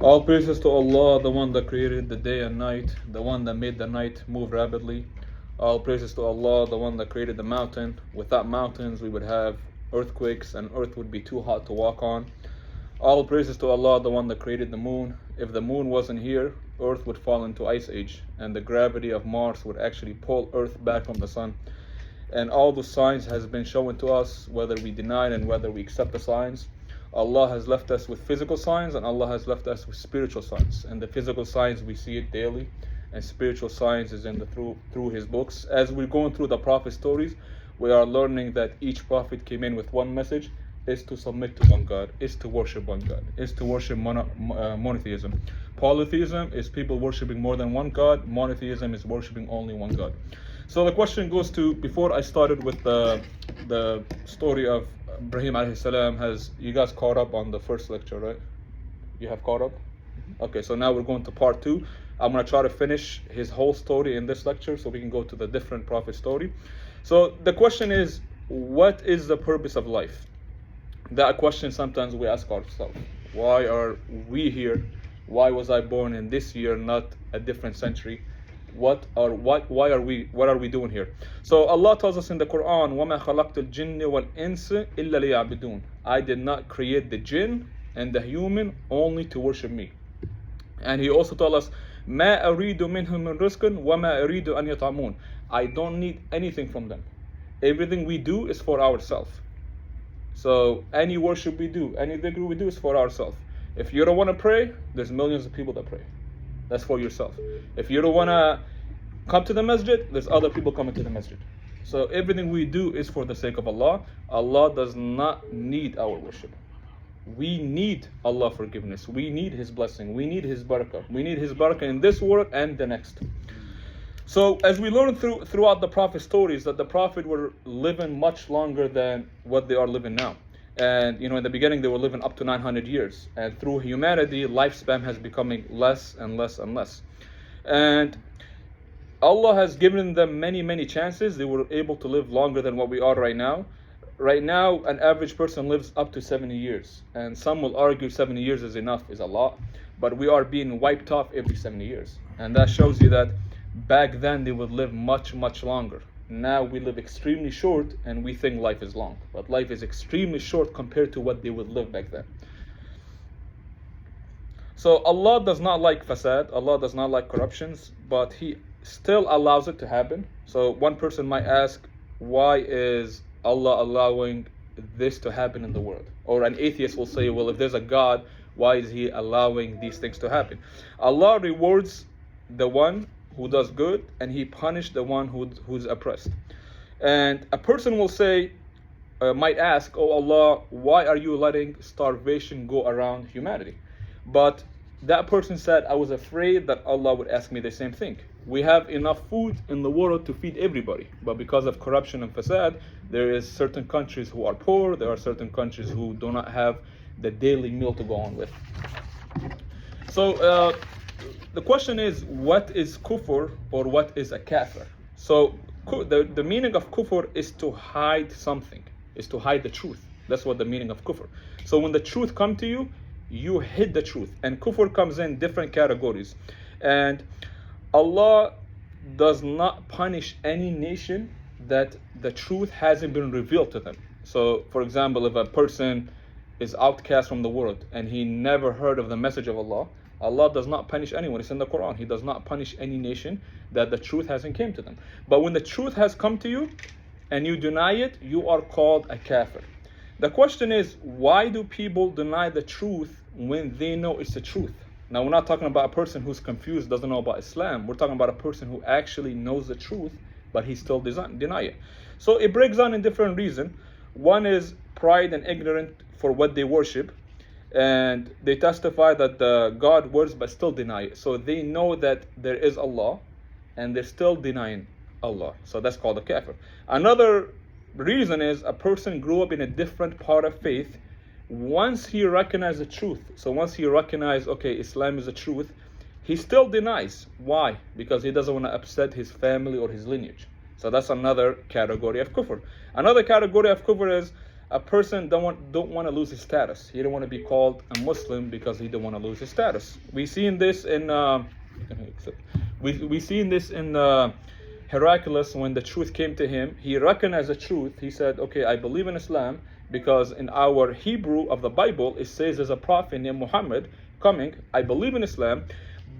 All praises to Allah, the one that created the day and night, the one that made the night move rapidly. All praises to Allah, the one that created the mountain. Without mountains, we would have earthquakes and earth would be too hot to walk on. All praises to Allah, the one that created the moon. If the moon wasn't here, earth would fall into ice age, and the gravity of Mars would actually pull earth back from the sun. And all the signs has been shown to us, whether we deny and whether we accept the signs. Allah has left us with physical signs, and Allah has left us with spiritual signs. And the physical signs, we see it daily, and spiritual signs is in the through his books. As we're going through the prophet stories, we are learning that each prophet came in with one message: is to submit to one God, is to worship one God, is to worship monotheism. Polytheism is people worshiping more than one God. Monotheism is worshiping only one God. So the question goes to, before I started with the story of Ibrahim alayhi salam, has you guys caught up on the first lecture, right? You have caught up? Okay, so now we're going to part 2. I'm going to try to finish his whole story in this lecture so we can go to the different prophet story. So the question is, what is the purpose of life? That question sometimes we ask ourselves. Why are we here? Why was I born in this year, not a different century? What are we doing here? So Allah tells us in the Quran, وَمَا خَلَقْتُ الْجِنِّ وَالْإِنسِ إِلَّا لِيَعْبُدُونَ. I did not create the jinn and the human only to worship me. And he also told us, مَا أَرِيدُ مِنْهُم مِّن رِزْقٍ وَمَا أَرِيدُ أَنْ يَطْعَمُونَ. I don't need anything from them. Everything we do is for ourselves. So any worship we do, any dhikr we do is for ourselves. If you don't want to pray, there's millions of people that pray. That's for yourself. If you don't want to come to the masjid, there's other people coming to the masjid. So everything we do is for the sake of Allah. Allah does not need our worship. We need Allah's forgiveness. We need His blessing. We need His barakah. We need His barakah in this world and the next. So as we learn throughout the Prophet stories, that the Prophet were living much longer than what they are living now. And in the beginning they were living up to 900 years, and through humanity lifespan has becoming less and less and less, and Allah has given them many chances. They were able to live longer than what we are right now. Right now an average person lives up to 70 years, and some will argue 70 years is enough, is a lot, but we are being wiped off every 70 years, and that shows you that back then they would live much longer. Now we live extremely short and we think life is long, but life is extremely short compared to what they would live back then. So Allah does not like fasad, Allah does not like corruptions, but He still allows it to happen. So one person might ask, why is Allah allowing this to happen in the world? Or an atheist will say, well, if there's a God, why is He allowing these things to happen? Allah rewards the one who does good, and He punished the one who's oppressed. And a person will say, might ask, oh Allah, why are you letting starvation go around humanity? But that person said, I was afraid that Allah would ask me the same thing. We have enough food in the world to feed everybody, but because of corruption and fasad, there is certain countries who are poor, there are certain countries who do not have the daily meal to go on with. So the question is, what is kufr, or what is a kafir? So the meaning of kufr is to hide something, is to hide the truth. That's what the meaning of kufr. So when the truth comes to you, you hid the truth. And kufr comes in different categories. And Allah does not punish any nation that the truth hasn't been revealed to them. So for example, if a person is outcast from the world and he never heard of the message of Allah, Allah does not punish anyone. It's in the Quran. He does not punish any nation that the truth hasn't came to them. But when the truth has come to you and you deny it, you are called a kafir. The question is, why do people deny the truth when they know it's the truth? Now, we're not talking about a person who's confused, doesn't know about Islam. We're talking about a person who actually knows the truth, but he still deny it. So it breaks down in different reasons. One is pride and ignorance for what they worship. And they testify that the God works but still deny it. So they know that there is Allah and they're still denying Allah. So that's called a kafir. Another reason is a person grew up in a different part of faith. Once he recognizes the truth, so once he recognizes, okay, Islam is the truth, he still denies. Why? Because he doesn't want to upset his family or his lineage. So that's another category of kufr. Another category of kufr is a person don't want to lose his status. He don't want to be called a Muslim because he don't want to lose his status. We seen this in we seen this in Heraclius. When the truth came to him, he recognized the truth. He said, okay, I believe in Islam because in our Hebrew of the Bible it says there's a prophet named Muhammad coming. I believe in Islam,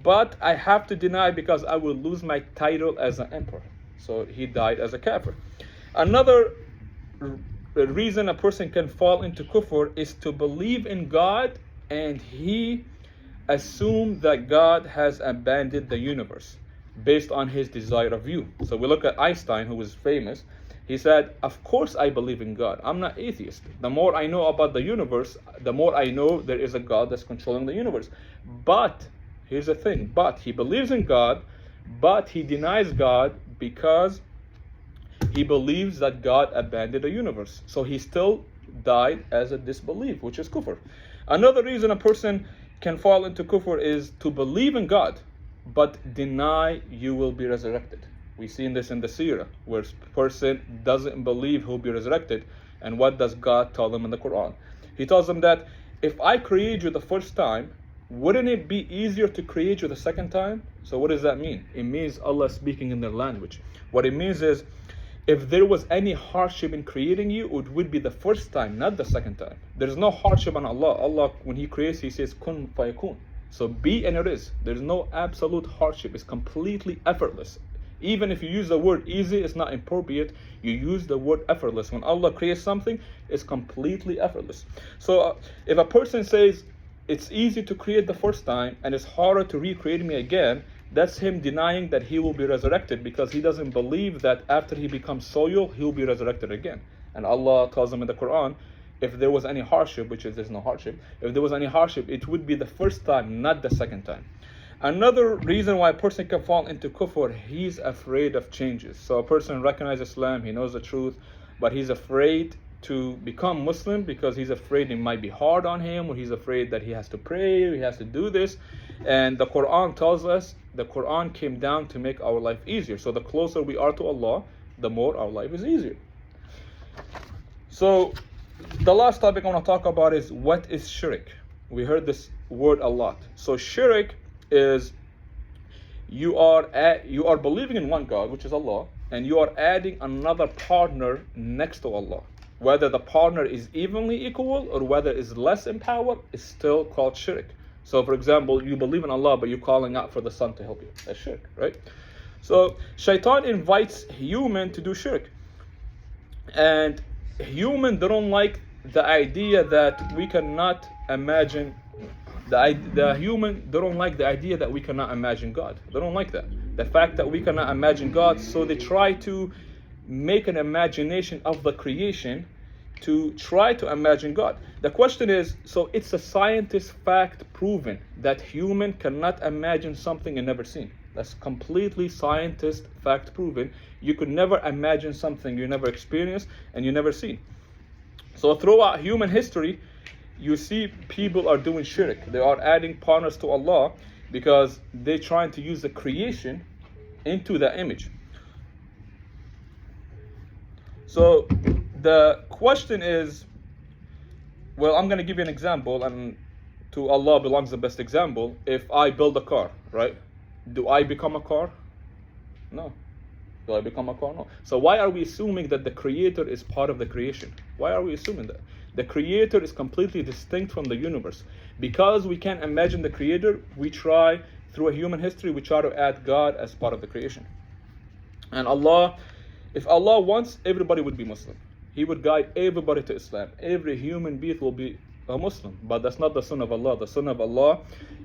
but I have to deny because I will lose my title as an emperor. So he died as a kafir. Another reason a person can fall into kufr is to believe in God and he assume that God has abandoned the universe based on his desire of you. So we look at Einstein, who was famous. He said, of course I believe in God. I'm not atheist. The more I know about the universe, the more I know there is a God that's controlling the universe. But, here's the thing, but he believes in God, but he denies God because he believes that God abandoned the universe. So he still died as a disbelief, which is kufr. Another reason a person can fall into kufr is to believe in God, but deny you will be resurrected. We seen this in the seerah, where a person doesn't believe he'll be resurrected. And what does God tell them in the Quran? He tells them that if I create you the first time, wouldn't it be easier to create you the second time? So what does that mean? It means Allah speaking in their language. What it means is, if there was any hardship in creating you, it would be the first time, not the second time. There's no hardship on Allah. Allah, when He creates, He says, kun fayakun. So be and it is. There's no absolute hardship. It's completely effortless. Even if you use the word easy, it's not appropriate. You use the word effortless. When Allah creates something, it's completely effortless. So if a person says, it's easy to create the first time and it's harder to recreate me again, that's him denying that he will be resurrected, because he doesn't believe that after he becomes soil, he'll be resurrected again. And Allah tells him in the Quran, if there was any hardship, which is there's no hardship, if there was any hardship, it would be the first time, not the second time. Another reason why a person can fall into kufr, he's afraid of changes. So a person recognizes Islam, he knows the truth, but he's afraid to become Muslim because he's afraid it might be hard on him, or he's afraid that he has to pray, or he has to do this. And the Quran tells us, the Quran came down to make our life easier. So the closer we are to Allah, the more our life is easier. So the last topic I want to talk about is, what is shirk? We heard this word a lot. So shirk is you are believing in one God, which is Allah, and you are adding another partner next to Allah. Whether the partner is evenly equal or whether is less in power, is still called shirk. So for example, you believe in Allah, but you're calling out for the sun to help you. That's shirk, right? So shaitan invites human to do shirk. And human, they don't like the idea that we cannot imagine, the human, they don't like the idea that we cannot imagine God. They don't like that. The fact that we cannot imagine God, so they try to make an imagination of the creation to try to imagine God. The question is, so it's a scientist fact proven that human cannot imagine something and never seen. That's completely scientist fact proven. You could never imagine something you never experienced and you never seen. So throughout human history, you see people are doing shirk. They are adding partners to Allah because they're trying to use the creation into the image. So the question is, well, I'm going to give you an example, and to Allah belongs the best example. If I build a car, right? Do I become a car? No. Do I become a car? No. So why are we assuming that the creator is part of the creation? Why are we assuming that? The creator is completely distinct from the universe. Because we can't imagine the creator, we try, through a human history, we try to add God as part of the creation. And Allah, if Allah wants, everybody would be Muslim. He would guide everybody to Islam. Every human being will be a Muslim. But that's not the sunnah of Allah. The sunnah of Allah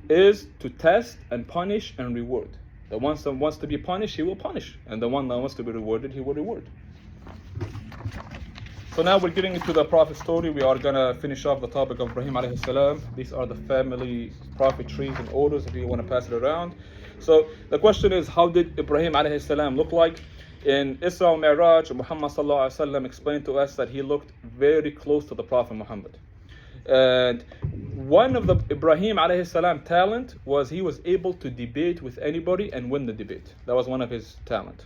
is to test and punish and reward. The one that wants to be punished, He will punish. And the one that wants to be rewarded, He will reward. So now we're getting into the Prophet story. We are going to finish off the topic of Ibrahim alayhi salam. These are the family prophet trees and orders if you want to pass it around. So the question is, how did Ibrahim alayhi salam look like? In Isra al-Mi'raj, Muhammad sallallahu alaihi wasallam explained to us that he looked very close to the Prophet Muhammad. And one of the Ibrahim alayhi salam talent was he was able to debate with anybody and win the debate. That was one of his talent.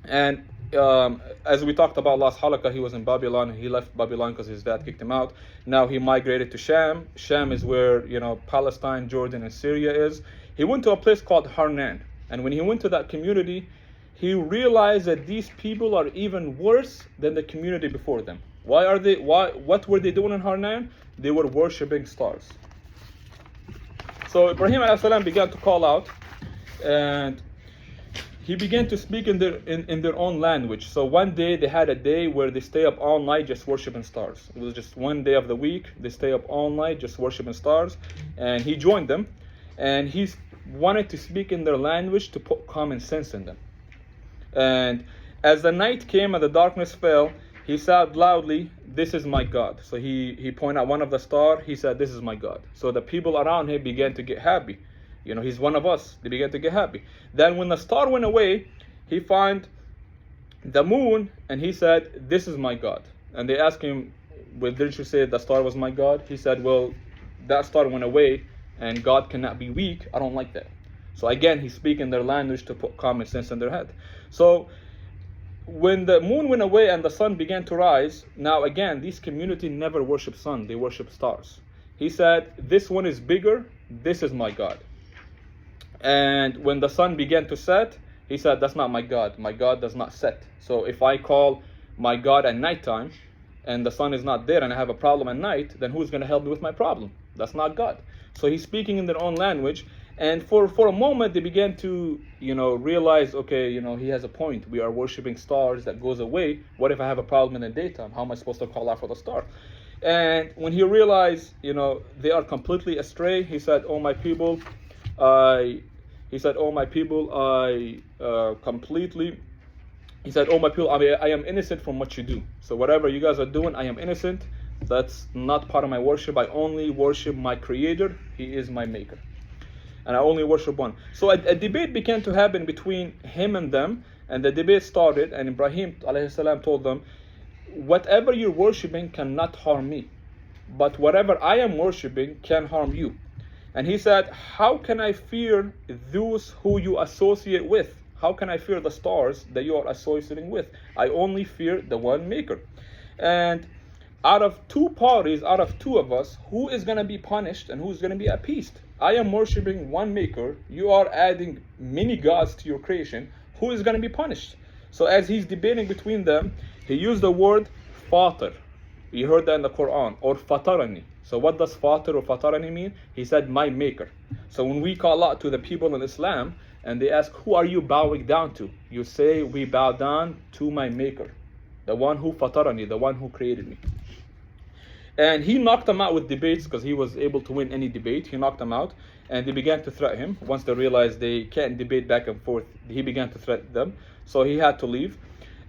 And as we talked about last halaqah, he was in Babylon. He left Babylon because his dad kicked him out. Now he migrated to Sham. Sham is where, Palestine, Jordan, and Syria is. He went to a place called Harnan. And when he went to that community, he realized that these people are even worse than the community before them. What were they doing in Harnan? They were worshipping stars. So Ibrahim a.s. began to call out, and he began to speak in their own language. So one day they had a day where they stay up all night just worshiping stars. It was just one day of the week. They stay up all night just worshiping stars. And he joined them, and he wanted to speak in their language to put common sense in them. And as the night came and the darkness fell, he said loudly, "This is my God." So he pointed out one of the stars. He said, "This is my God." So the people around him began to get happy. He's one of us. They began to get happy. Then when the star went away, he found the moon, and he said, "This is my God." And they asked him, "Well, didn't you say the star was my God?" He said, "Well, that star went away, and God cannot be weak. I don't like that." So again, he's speaking their language to put common sense in their head. So when the moon went away and the sun began to rise, now again, this community never worship sun. They worship stars. He said, "This one is bigger. This is my God." And when the sun began to set, he said, "That's not my God. My God does not set. So if I call my God at nighttime and the sun is not there and I have a problem at night, then who's going to help me with my problem? That's not God." So he's speaking in their own language. And for a moment, they began to, realize, okay, he has a point. We are worshiping stars that goes away. What if I have a problem in the daytime? How am I supposed to call out for the star? And when he realized, they are completely astray, he said, "Oh, my people, I am innocent from what you do. So whatever you guys are doing, I am innocent. That's not part of my worship. I only worship my Creator. He is my Maker. And I only worship one." So a debate began to happen between him and them. And the debate started. And Ibrahim ﷺ told them, "Whatever you're worshiping cannot harm me. But whatever I am worshiping can harm you." And he said, "How can I fear those who you associate with? How can I fear the stars that you are associating with? I only fear the one Maker." And out of two parties, out of two of us, who is going to be punished and who's going to be appeased? I am worshiping one Maker. You are adding many gods to your creation. Who is going to be punished? So as he's debating between them, he used the word fatir. You heard that in the Quran, or fatarani. So what does fatir or fatarani mean? He said, "My Maker." So when we call out to the people in Islam and they ask, "Who are you bowing down to?" You say, "We bow down to my Maker, the one who fatarani, the one who created me." And he knocked them out with debates because he was able to win any debate. He knocked them out, and they began to threaten him. Once they realized they can't debate back and forth, he began to threaten them. So he had to leave.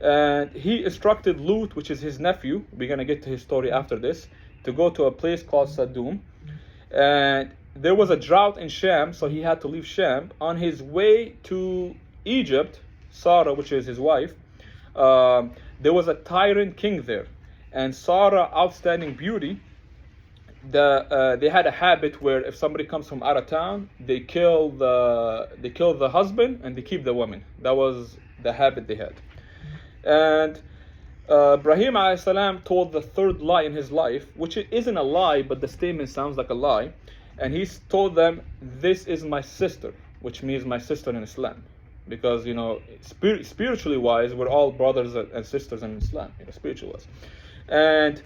And he instructed Lut, which is his nephew, we're going to get to his story after this, to go to a place called Sadum. And there was a drought in Sham, so he had to leave Sham. On his way to Egypt, Sarah, which is his wife, there was a tyrant king there. And Sarah, outstanding beauty, they had a habit where if somebody comes from out of town, they kill the husband and they keep the woman. That was the habit they had. And Ibrahim a.s. told the third lie in his life, which isn't a lie, but the statement sounds like a lie. And he told them, "This is my sister," which means my sister in Islam. Because, spiritually wise, we're all brothers and sisters in Islam, spiritually wise. And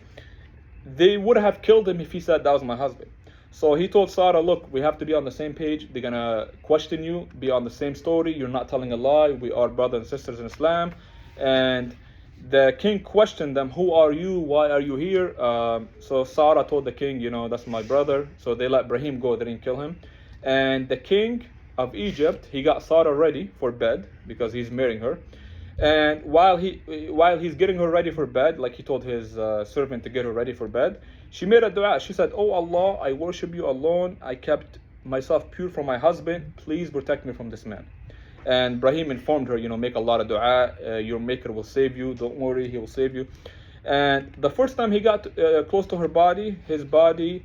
they would have killed him if he said that was my husband. So he told Sarah, "Look, we have to be on the same page. They're going to question you, be on the same story. You're not telling a lie. We are brothers and sisters in Islam." And the king questioned them, "Who are you? Why are you here?" So Sarah told the king, "That's my brother." So they let Ibrahim go. They didn't kill him. And the king of Egypt, he got Sarah ready for bed because he's marrying her. And while he's getting her ready for bed, like he told his servant to get her ready for bed, she made a dua. She said, "Oh Allah, I worship you alone. I kept myself pure from my husband. Please protect me from this man." And Ibrahim informed her, make a lot of dua. Your Maker will save you. Don't worry, he will save you. And the first time he got close to her body, his body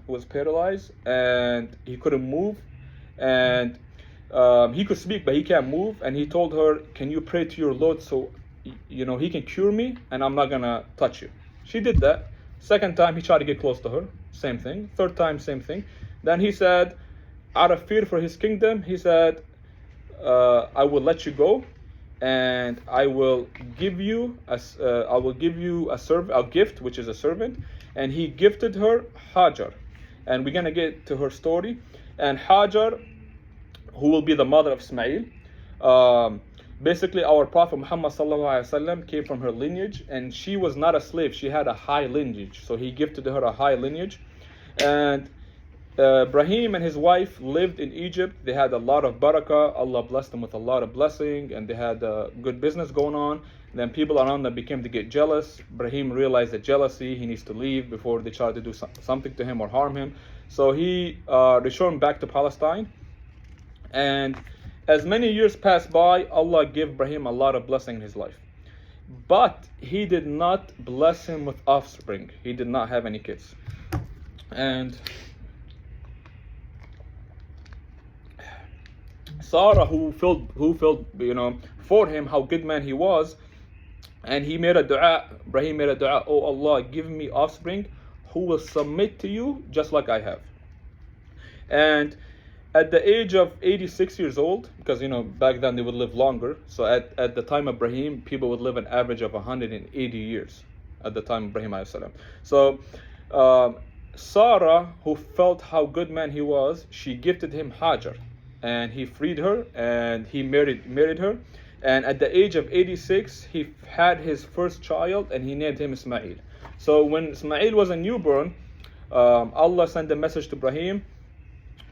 was paralyzed, and he couldn't move. And he could speak, but he can't move. And he told her, can you pray to your Lord so, he can cure me and I'm not going to touch you. She did that. Second time, he tried to get close to her. Same thing. Third time, same thing. Then he said, out of fear for his kingdom, he said, I will let you go, and I will give you a gift, which is a servant. And he gifted her Hajar. And we're going to get to her story. And Hajar, who will be the mother of Ismail. Basically, our Prophet Muhammad ﷺ came from her lineage, and she was not a slave. She had a high lineage. So he gifted her a high lineage. And Ibrahim and his wife lived in Egypt. They had a lot of barakah. Allah blessed them with a lot of blessing, and they had good business going on. Then people around them began to get jealous. Ibrahim realized that jealousy, he needs to leave before they try to do something to him or harm him. So he returned back to Palestine. And as many years passed by, Allah gave Ibrahim a lot of blessing in his life. But he did not bless him with offspring. He did not have any kids. And Sarah, who felt for him how good man he was, and he made a dua. Ibrahim made a dua, oh Allah, give me offspring who will submit to you just like I have. And at the age of 86 years old, because back then they would live longer, so at the time of Ibrahim, people would live an average of 180 years at the time of Ibrahim alayhi salam. So Sarah, who felt how good man he was, she gifted him Hajar, and he freed her, and he married her. And at the age of 86, he had his first child, and he named him Ismail. So when Ismail was a newborn, Allah sent a message to Ibrahim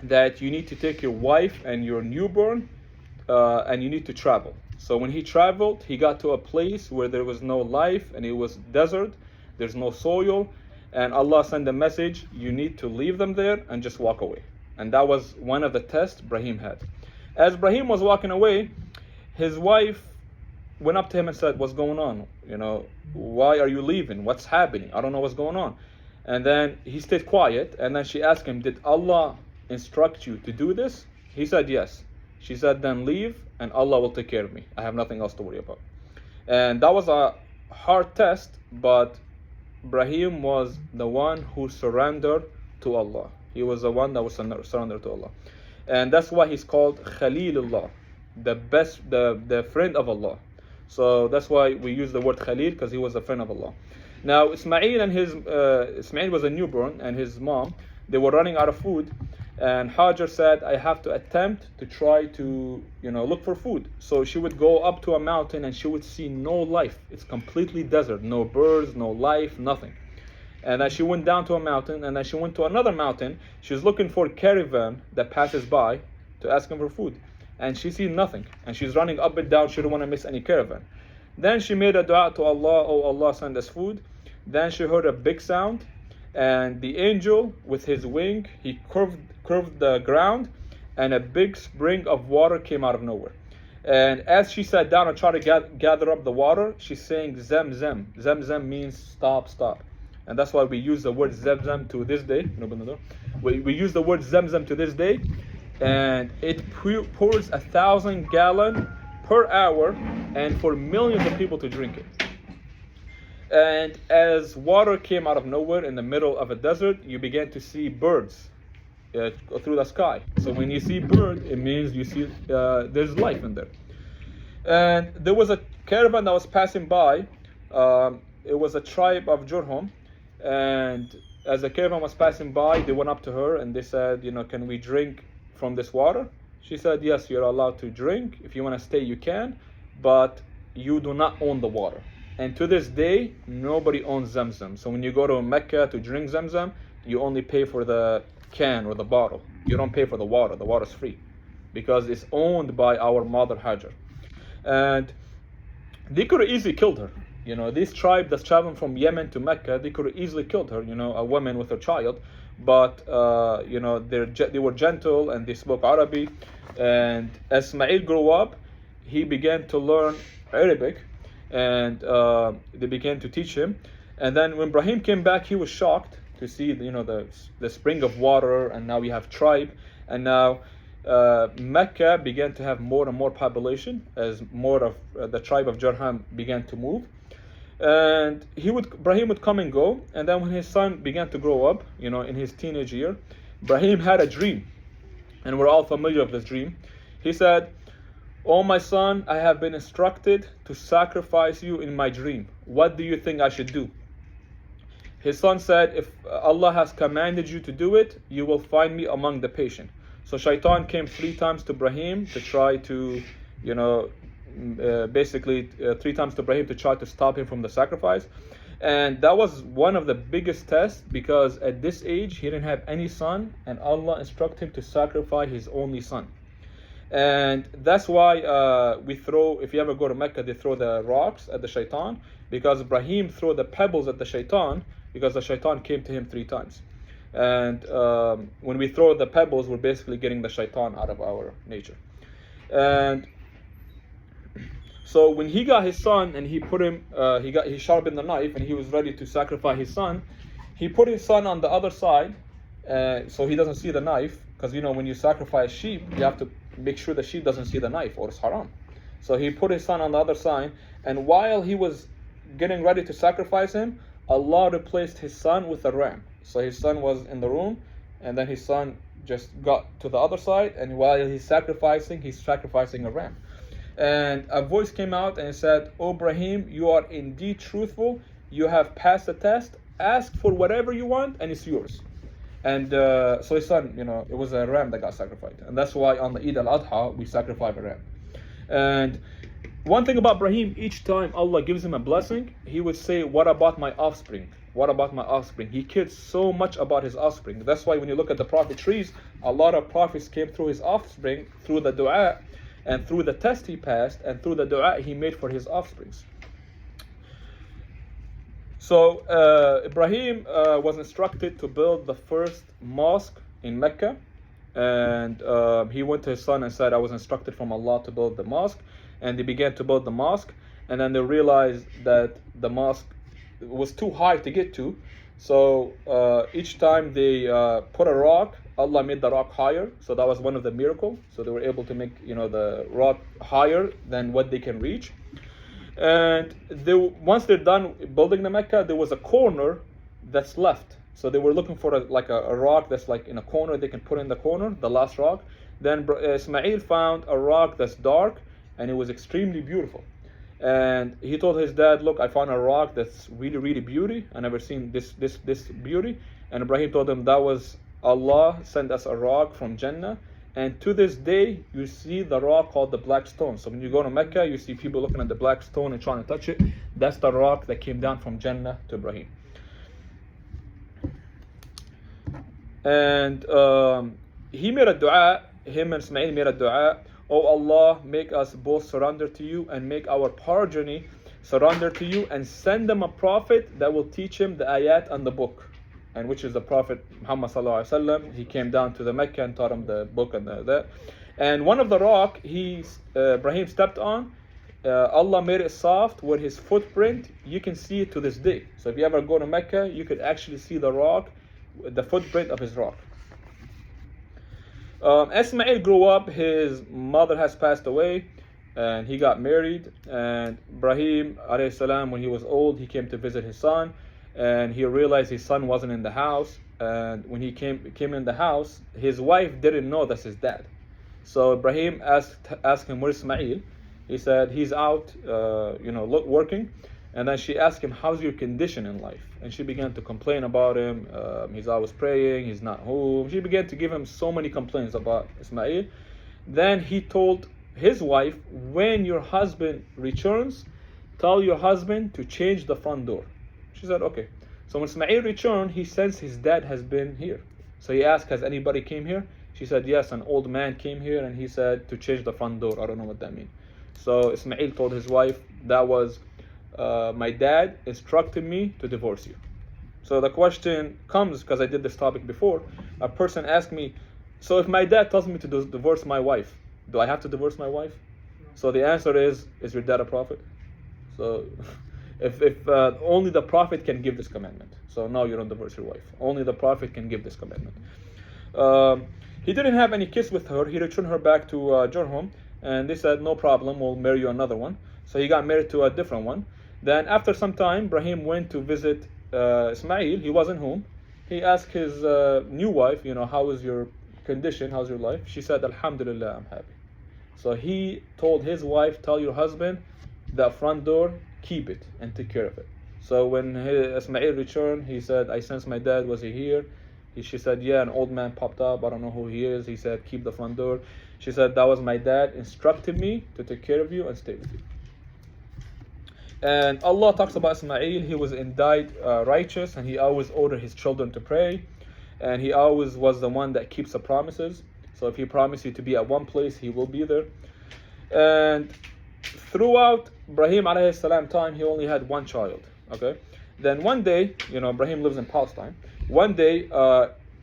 that you need to take your wife and your newborn, and you need to travel. So when he traveled, he got to a place where there was no life, and it was desert, there's no soil, and Allah sent a message, you need to leave them there and just walk away. And that was one of the tests Ibrahim had. As Ibrahim was walking away, his wife went up to him and said, what's going on? Why are you leaving? What's happening? I don't know what's going on. And then he stayed quiet, and then she asked him, did Allah instruct you to do this? He said yes. She said, then leave and Allah will take care of me. I have nothing else to worry about. And that was a hard test, but Ibrahim was the one who surrendered to Allah. He was the one that was surrendered to Allah. And that's why he's called Khalilullah, the friend of Allah. So that's why we use the word Khalil, because he was a friend of Allah. Now Ismail was a newborn, and his mom, they were running out of food. And Hajar said, I have to attempt to try to, look for food. So she would go up to a mountain and she would see no life. It's completely desert, no birds, no life, nothing. And then she went down to a mountain, and then she went to another mountain. She was looking for a caravan that passes by to ask him for food. And she sees nothing. And she's running up and down. She didn't want to miss any caravan. Then she made a dua to Allah, oh Allah, send us food. Then she heard a big sound. And the angel, with his wing, he curved the ground, and a big spring of water came out of nowhere. And as she sat down and tried to gather up the water, she's saying Zamzam. Zamzam means stop, stop. And that's why we use the word Zamzam to this day. We use the word Zamzam to this day, and it pours 1,000 gallons per hour, and for millions of people to drink it. And as water came out of nowhere in the middle of a desert, you began to see birds through the sky. So when you see bird, it means you see there's life in there. And there was a caravan that was passing by. It was a tribe of Jurhum. And as the caravan was passing by, they went up to her and they said, can we drink from this water? She said, yes, you're allowed to drink. If you want to stay, you can, but you do not own the water. And to this day, nobody owns Zamzam. So when you go to Mecca to drink Zamzam, you only pay for the can or the bottle. You don't pay for the water. The water's free because it's owned by our mother Hajar. And they could have easily killed her. This tribe that's traveling from Yemen to Mecca, they could have easily killed her, a woman with her child. But, they were gentle and they spoke Arabic. And as Ismail grew up, he began to learn Arabic. And they began to teach him. And then when Ibrahim came back, he was shocked to see the spring of water, and now we have tribe. And now Mecca began to have more and more population as more of the tribe of Jarham began to move. And Ibrahim would come and go, and then when his son began to grow up, in his teenage year, Ibrahim had a dream, and we're all familiar with this dream. He said, "Oh my son, I have been instructed to sacrifice you in my dream. What do you think I should do?" His son said, "If Allah has commanded you to do it, you will find me among the patient." So Shaitan came 3 times to Ibrahim to try to, basically 3 times to Ibrahim to try to stop him from the sacrifice. And that was one of the biggest tests, because at this age he didn't have any son, and Allah instructed him to sacrifice his only son. And that's why if you ever go to Mecca, they throw the rocks at the Shaitan, because Ibrahim threw the pebbles at the Shaitan, because the Shaitan came to him 3 times. And when we throw the pebbles, we're basically getting the Shaitan out of our nature. And so when he got his son and he put him, he sharpened the knife and he was ready to sacrifice his son, he put his son on the other side, so he doesn't see the knife, because when you sacrifice sheep, you have to make sure the sheep doesn't see the knife, or it's haram. So he put his son on the other side, and while he was getting ready to sacrifice him, Allah replaced his son with a ram. So his son was in the room, and then his son just got to the other side, and while he's sacrificing a ram. And a voice came out and it said, "O Ibrahim, you are indeed truthful. You have passed the test. Ask for whatever you want, and it's yours." And so his son, it was a ram that got sacrificed. And that's why on the Eid al-Adha, we sacrifice a ram. And one thing about Ibrahim, each time Allah gives him a blessing, he would say, "What about my offspring? What about my offspring?" He cared so much about his offspring. That's why when you look at the prophet trees, a lot of prophets came through his offspring, through the dua, and through the test he passed, and through the dua he made for his offsprings. So Ibrahim was instructed to build the first mosque in Mecca, and he went to his son and said, "I was instructed from Allah to build the mosque." And they began to build the mosque, and then they realized that the mosque was too high to get to. So each time they put a rock, Allah made the rock higher. So that was one of the miracles. So they were able to make the rock higher than what they can reach. And once they're done building the Mecca, there was a corner that's left. So they were looking for a rock that's like in a corner they can put in the corner, the last rock. Then Ismail found a rock that's dark, and it was extremely beautiful. And he told his dad, "Look, I found a rock that's really, really beauty. I never seen this beauty." And Ibrahim told him that was Allah sent us a rock from Jannah. And to this day, you see the rock called the black stone. So when you go to Mecca, you see people looking at the black stone and trying to touch it. That's the rock that came down from Jannah to Ibrahim. And he made a dua, him and Ismail made a dua, "Oh Allah, make us both surrender to you, and make our progeny surrender to you, and send them a prophet that will teach him the ayat and the book." And which is the Prophet Muhammad sallallahu alaihi wasallam. He came down to the Mecca and taught him the book and that. And one of the rock Ibrahim stepped on, Allah made it soft with his footprint. You can see it to this day. So if you ever go to Mecca, you could actually see the rock, the footprint of his rock. Ismail grew up. His mother has passed away, and he got married. And Ibrahim alayhi salam, when he was old, he came to visit his son. And he realized his son wasn't in the house. And when he came in the house, his wife didn't know that's his dad. So Ibrahim asked him, "Where's Ismail?" He said, "He's out, working." And then she asked him, "How's your condition in life?" And she began to complain about him. He's always praying. He's not home. She began to give him so many complaints about Ismail. Then he told his wife, "When your husband returns, tell your husband to change the front door." She said, "Okay." So when Ismail returned, he sensed his dad has been here. So he asked, "Has anybody came here?" She said, "Yes, an old man came here, and he said to change the front door." I don't know what that means. So Ismail told his wife, "That was my dad instructed me to divorce you." So the question comes, because I did this topic before, a person asked me, "So if my dad tells me to divorce my wife, do I have to divorce my wife?" So the answer is your dad a prophet? So if only the prophet can give this commandment. So no, you don't divorce your wife. Only the prophet can give this commandment. He didn't have any kids with her. He returned her back to Jurhum, and they said, no problem, we'll marry you another one. So he got married to a different one. Then after some time, Ibrahim went to visit Ismail. He wasn't home. He asked his new wife, how is your condition? How's your life? She said, Alhamdulillah, I'm happy. So he told his wife, tell your husband, that front door, keep it and take care of it. So when Ismail returned, he said, I sensed my dad, was he here? She said, yeah, an old man popped up, I don't know who he is. He said, keep the front door. She said, that was my dad, instructed me to take care of you and stay with you. And Allah talks about Ismail. He was indeed righteous, and he always ordered his children to pray, and he always was the one that keeps the promises. So if he promised you to be at one place, he will be there. And throughout Ibrahim alayhi salam time, he only had one child. Okay. Then one day, Ibrahim lives in Palestine. One day,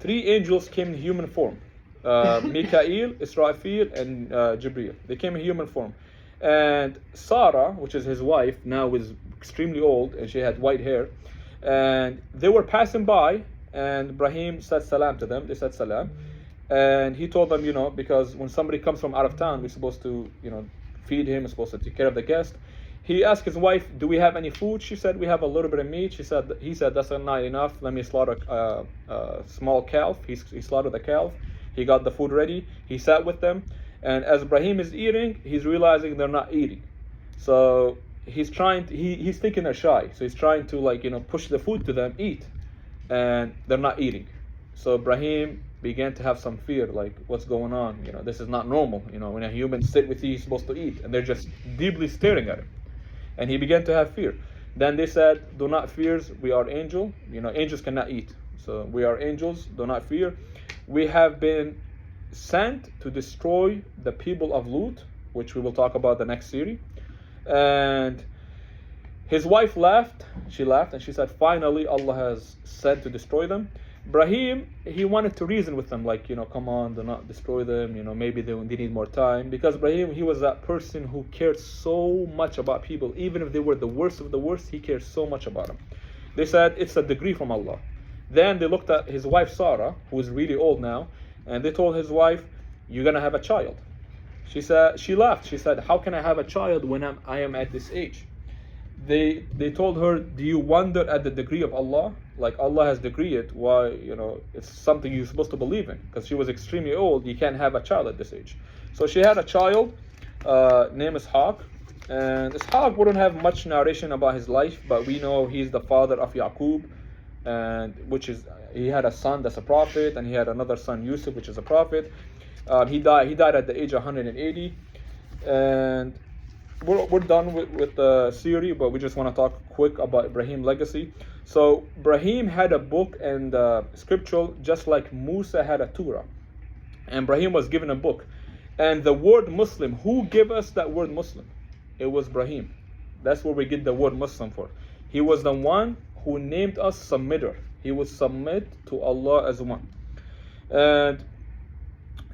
3 angels came in human form. Mikael, Israfil, and Jibril. They came in human form. And Sarah, which is his wife, now is extremely old, and she had white hair. And they were passing by, and Ibrahim said salam to them. They said salam. And he told them, because when somebody comes from out of town, we're supposed to, feed him, we're supposed to take care of the guest. He asked his wife, do we have any food? She said, we have a little bit of meat. He said, that's not enough. Let me slaughter a small calf. He slaughtered the calf. He got the food ready. He sat with them. And as Ibrahim is eating, he's realizing they're not eating. So he's thinking they're shy. So he's trying to push the food to them, eat. And they're not eating. So Ibrahim began to have some fear, like, what's going on? This is not normal. When a human sit with you, he's supposed to eat. And they're just deeply staring at him. And he began to have fear. Then they said, do not fear, we are angels. Angels cannot eat. So we are angels, do not fear. We have been sent to destroy the people of Lut, which we will talk about the next series. And his wife laughed. She laughed and she said, finally Allah has said to destroy them. Ibrahim, he wanted to reason with them, come on, do not destroy them, maybe they need more time. Because Ibrahim, he was that person who cared so much about people. Even if they were the worst of the worst, he cared so much about them. They said, it's a degree from Allah. Then they looked at his wife Sarah, who is really old now, and they told his wife, you're going to have a child. She laughed. She said, how can I have a child when I am at this age? They told her, do you wonder at the degree of Allah? Like Allah has decreed it, why, it's something you're supposed to believe in. Because she was extremely old, you can't have a child at this age. So she had a child, named Ishaq. And Ishaq wouldn't have much narration about his life, but we know he's the father of Yaqub, and he had a son that's a prophet, and he had another son, Yusuf, which is a prophet. He died at the age of 180. And we're done with the series, but we just want to talk quick about Ibrahim's legacy. So Ibrahim had a book and scripture just like Musa had a Torah. And Ibrahim was given a book. And the word Muslim, who gave us that word Muslim? It was Ibrahim. That's where we get the word Muslim for. He was the one who named us submitter. He would submit to Allah as one. And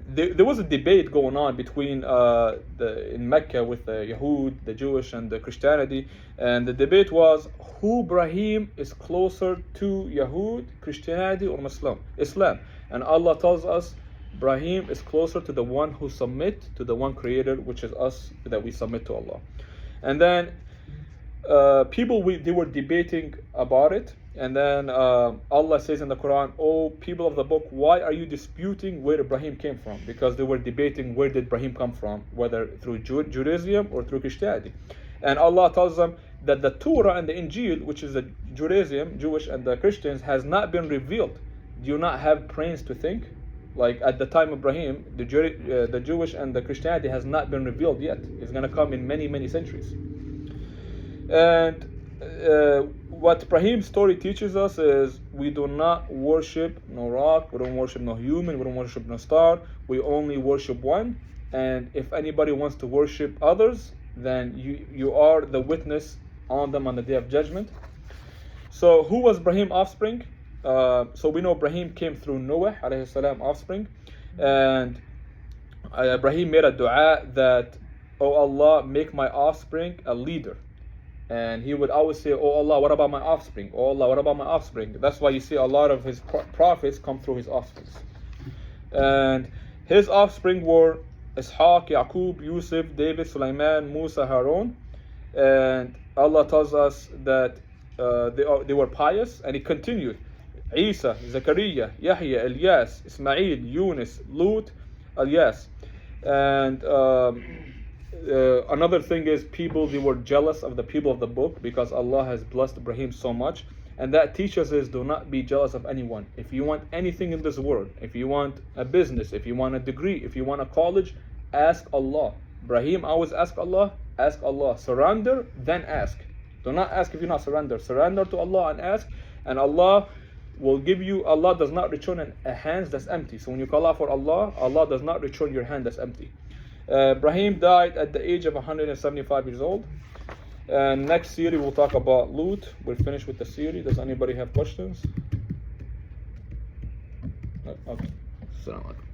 there was a debate going on between in Mecca with the Yahud, the Jewish, and the Christianity. And the debate was who Ibrahim is closer to Yahud, Christianity, or Islam. And Allah tells us Ibrahim is closer to the one who submit to the one creator, which is us, that we submit to Allah. And then they were debating about it. And then Allah says in the Quran, oh people of the book, why are you disputing where Ibrahim came from? Because they were debating where did Ibrahim come from, whether through Judaism or through Christianity. And Allah tells them that the Torah and the Injil, which is the Judaism, Jewish, and the Christians, has not been revealed. Do you not have brains to think? Like at the time of Ibrahim, the Jewish and the Christianity has not been revealed yet. It's going to come in many, many centuries. And what Ibrahim's story teaches us is we do not worship no rock, we don't worship no human, we don't worship no star, we only worship one. And if anybody wants to worship others, then you are the witness on them on the day of judgment. So who was Ibrahim's offspring? So we know Ibrahim came through Noah alayhi salam offspring. And Ibrahim made a dua that, oh Allah, make my offspring a leader. And he would always say, oh Allah, what about my offspring? Oh Allah, what about my offspring? That's why you see a lot of his prophets come through his offspring. And his offspring were Ishaq, Yaqub, Yusuf, David, Sulaiman, Musa, Harun. And Allah tells us that they were pious, and He continued. Isa, Zakaria, Yahya, Ilyas, Ismail, Yunus, Lut, Ilyas. And another thing is, they were jealous of the people of the book because Allah has blessed Ibrahim so much. And that teaches us, do not be jealous of anyone. If you want anything in this world, if you want a business, if you want a degree, if you want a college, ask Allah. Ibrahim always ask Allah, ask Allah. Surrender, then ask. Do not ask if you're not surrender. Surrender to Allah and ask, and Allah will give you. Allah does not return a hand that's empty. So when you call out for Allah, Allah does not return your hand that's empty. Ibrahim died at the age of 175 years old. And next series we'll talk about Lut. We're finished with the series. Does anybody have questions? Okay. Assalamu alaikum.